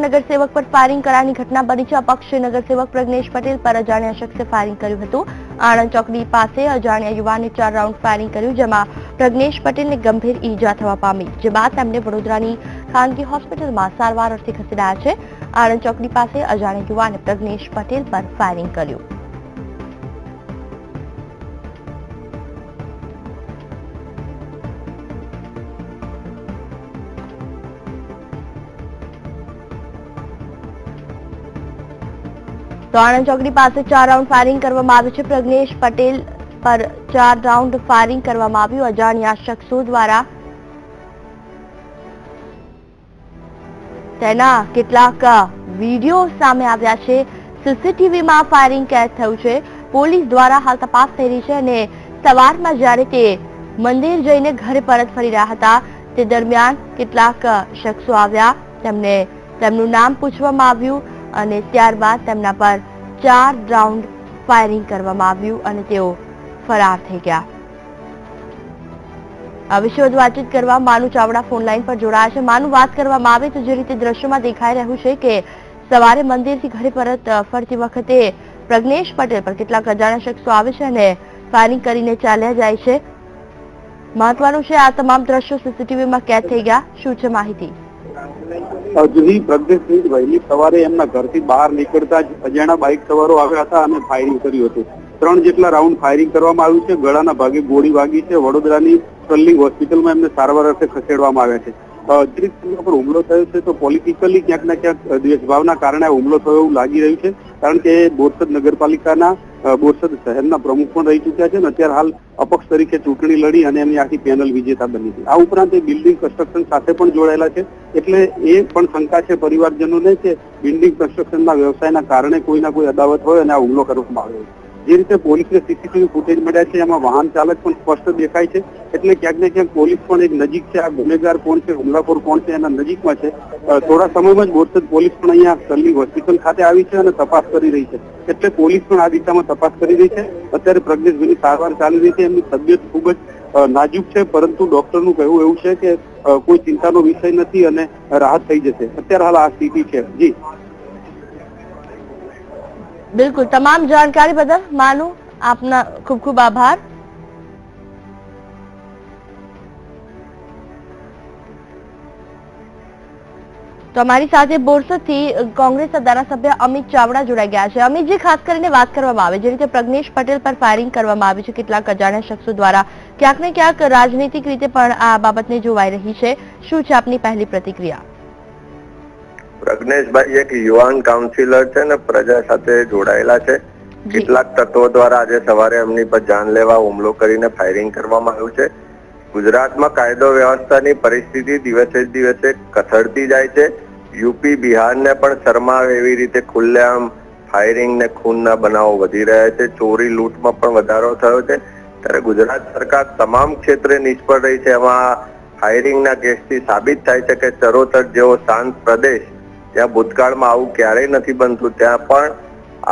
નગરસેવક પર ફાયરિંગ કરવાની ઘટના બની છે। અપક્ષ નગરસેવક પ્રજ્ઞેશ પટેલ પર અજાણ્યા શખ્સે ફાયરિંગ કર્યું હતું। આણંદ ચોકડી પાસે અજાણ્યા યુવાને 4 રાઉન્ડ ફાયરિંગ કર્યું, જેમાં પ્રજ્ઞેશ પટેલને ગંભીર ઈજા થવા પામી, જે બાદ તેમને વડોદરાની ખાનગી હોસ્પિટલમાં સારવાર અર્થે ખસેડાયા છે। આણંદ ચોકડી પાસે અજાણ્યા યુવાને પ્રજ્ઞેશ પટેલ પર ફાયરિંગ કર્યું। तो आनंद चौकड़ी પાસે 4 રાઉન્ડ ફાયરિંગ કરવામાં આવ્યું છે। પ્રજ્ઞેશ પટેલ પર 4 રાઉન્ડ ફાયરિંગ કરવામાં આવ્યું। અજાણ્યા શખ્સો દ્વારા તેના કેટલાક વિડીયો સામે આવ્યા છે। સીસીટીવીમાં ફાયરિંગ કેદ થયું છે। પોલીસ દ્વારા હાલ તપાસ થઈ રહી છે અને સવારમાં જ્યારે તે મંદિર જઈને ઘરે પરત ફરી રહ્યા હતા તે દરમિયાન કેટલાક શખ્સો આવ્યા, તેમનું નામ પૂછવામાં આવ્યું અને ત્યારબાદ તેમના પર 4 રાઉન્ડ ફાયરિંગ કરવામાં આવ્યું અને તેઓ ફરાર થઈ ગયા। આ વિશે વધુ વાતચીત કરવા માનુ ચાવડા ફોન લાઈન પર જોડાયા છે। માનુ, વાત કરવામાં આવે તો જે રીતે દ્રશ્યમાં દેખાઈ રહ્યું છે કે સવારે મંદિરથી ઘરે પરત ફરતી વખતે પ્રજ્ઞેશ પટેલ પર કેટલાક અજાણ્યા શખ્સો આવે છે અને ફાયરિંગ કરીને ચાલ્યા જાય છે। મહત્વનું છે આ તમામ દ્રશ્યો સીસીટીવીમાં કેદ થઈ ગયા। શું છે માહિતી? જુદી પ્રજ્ઞેશભાઈ વહેલી સવારે એમના ઘરથી બહાર નીકળતા જ અજાણ્યા બાઇક સવારો આવ્યા હતા અને ફાયરિંગ કર્યું હતું। 3 જેટલા રાઉન્ડ ફાયરિંગ કરવામાં આવ્યું છે। ગળાના ભાગે ગોળી વાગી છે। વડોદરાની સ્ટર્લિંગ હોસ્પિટલમાં એમને સારવાર અર્થે ખસેડવામાં આવ્યા છે। જે રીતે તેમના પર હુમલો થયો છે તો પોલિટિકલી ક્યાંક ને ક્યાંક દ્વેષભાવના કારણે હુમલો થયો એવું લાગી રહ્યું છે, કારણ કે બોરસદ નગરપાલિકાના બોરસદ શહેરના પ્રમુખ પણ રહી ચૂક્યા છે અને અત્યારે હાલ અપક્ષ તરીકે ચૂંટણી લડી અને એમની આખી પેનલ વિજેતા બની છે। આ ઉપરાંત એ બિલ્ડિંગ કન્સ્ટ્રક્શન સાથે પણ જોડાયેલા છે, એટલે એ પણ શંકા છે પરિવારજનોને કે બિલ્ડિંગ કન્સ્ટ્રક્શનના વ્યવસાયના કારણે કોઈના કોઈ અદાવત હોય અને આ હુમલો કરવામાં આવ્યો છે। જે રીતે પોલીસને સીસીટીવી ફૂટેજ મળ્યા છે એમાં વાહન ચાલક પણ સ્પષ્ટ દેખાય છે, એટલે ક્યાંક ને ક્યાંક પોલીસ પણ એક નજીક છે। આ ગુનેગાર કોણ છે, હુમલાખોર કોણ છે એના નજીકમાં છે। થોડા સમયમાં જ બોરસદ પોલીસ પણ અહીંયા સ્ટર્લિંગ હોસ્પિટલ ખાતે આવી છે અને તપાસ કરી રહી છે, એટલે પોલીસ પણ આ દિશામાં તપાસ કરી રહી છે। અત્યારે પ્રજ્ઞેશભાઈની સારવાર ચાલી રહી છે। એમની તબિયત ખૂબ જ નાજુક છે, પરંતુ ડોક્ટરનું કહેવું એવું છે કે કોઈ ચિંતાનો વિષય નથી અને રાહત થઈ જશે। અત્યારે હાલ આ સ્થિતિ છે। જી બિલકુલ, તમામ જાણકારી બદલ માનુ આપના ખૂબ ખૂબ આભાર। તો અમારી સાથે બોરસદથી કોંગ્રેસના ધારાસભ્ય અમિત ચાવડા જોડાઈ ગયા છે। અમિતજી, ખાસ કરીને વાત કરવામાં આવે જે રીતે પ્રજ્ઞેશ પટેલ પર ફાયરિંગ કરવામાં આવ્યું છે કેટલાક અજાણ્યા શખ્સો દ્વારા, ક્યાંક ને ક્યાંક રાજનીતિક રીતે પણ આ બાબતને જોવાઈ રહી છે, શું છે આપની પહેલી પ્રતિક્રિયા? પ્રજ્ઞેશભાઈ એક યુવાન કાઉન્સિલર છે ને પ્રજા સાથે જોડાયેલા છે। કેટલાક તત્વો દ્વારા આજે સવારે એમની પર જાનલેવા હુમલો કરીને ફાયરિંગ કરવામાં આવ્યું છે। ગુજરાતમાં કાયદો વ્યવસ્થાની પરિસ્થિતિ દિવસે દિવસે કથળતી જાય છે। યુપી બિહારને પણ શરમાવે એવી રીતે ખુલ્લેઆમ ફાયરિંગ ને ખૂનના બનાવો વધી રહ્યા છે। ચોરી લૂંટમાં પણ વધારો થયો છે। ત્યારે ગુજરાત સરકાર તમામ ક્ષેત્રે નિષ્ફળ રહી છે। એમાં ફાયરિંગના કેસથી સાબિત થાય છે કે ચરોતર જેવો શાંત પ્રદેશ ત્યાં ભૂતકાળમાં આવું ક્યારેય નથી બનતું, ત્યાં પણ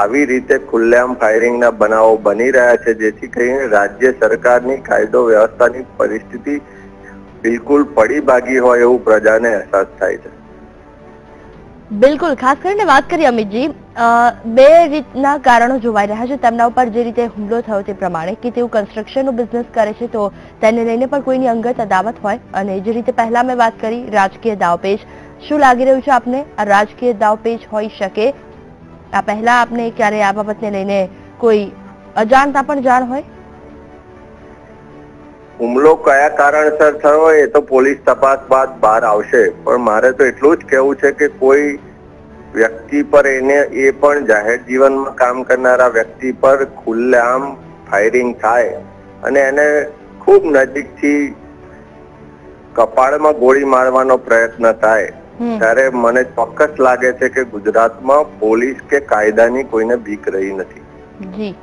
આવી રીતે ખુલ્લેઆમ ફાયરિંગના બનાવો બની રહ્યા છે, જેથી કરીને રાજ્ય સરકારની કાયદો વ્યવસ્થાની પરિસ્થિતિ બિલકુલ પડી ભાગી હોય એવું પ્રજાને અહેસાસ થાય છે। બિલકુલ, ખાસ કરીને વાત કરીએ અમિતજી, બે રીતના કારણો જોવાઈ રહ્યા છે તેમના ઉપર। જે રીતે હુમલો થયો તે પ્રમાણે કે તેઓ કન્સ્ટ્રક્શનનો બિઝનેસ કરે છે તો તેને લઈને પણ કોઈની અંગત અદાવત હોય, અને જે રીતે પહેલા મેં વાત કરી રાજકીય દાવપેચ, શું લાગી રહ્યું છે આપને આ રાજકીય દાવપેચ હોઈ શકે? આ પહેલા આપને ક્યારે આ બાબતને લઈને કોઈ અજાણતા પણ જાણ હોય? હુમલો કયા કારણસર થયો એ તો પોલીસ તપાસ બાદ બહાર આવશે, પણ મારે તો એટલું જ કહેવું છે કે કોઈ વ્યક્તિ પર એ પણ જાહેર જીવનમાં કામ કરનારા વ્યક્તિ પર ખુલ્લેઆમ ફાયરિંગ થાય અને એને ખૂબ નજીકથી કપાળમાં ગોળી મારવાનો પ્રયત્ન થાય, ત્યારે મને ચોક્કસ લાગે છે કે ગુજરાતમાં પોલીસ કે કાયદાની કોઈને બીક રહી નથી। જી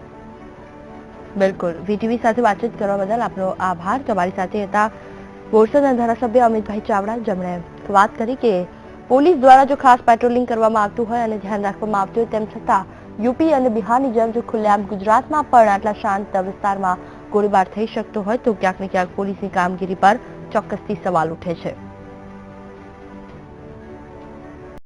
બિલકુલ, વીટીવી સાથે વાતચીત કરવા બદલ આપનો આભાર। તમારી સાથે હતા બોરસદના ધારાસભ્ય અમિતભાઈ ચાવડા, જેમણે વાત કરી કે પોલીસ દ્વારા જો ખાસ પેટ્રોલિંગ કરવામાં આવતું હોય અને ધ્યાન રાખવામાં આવતું હોય તેમ છતાં યુપી અને બિહારની જેમ જો ખુલ્લેઆમ ગુજરાતમાં પણ આટલા શાંત વિસ્તારમાં ગોળીબાર થઈ શકતો હોય તો ક્યાંક ને ક્યાંક પોલીસની કામગીરી પર ચોક્કસથી સવાલ ઉઠે છે।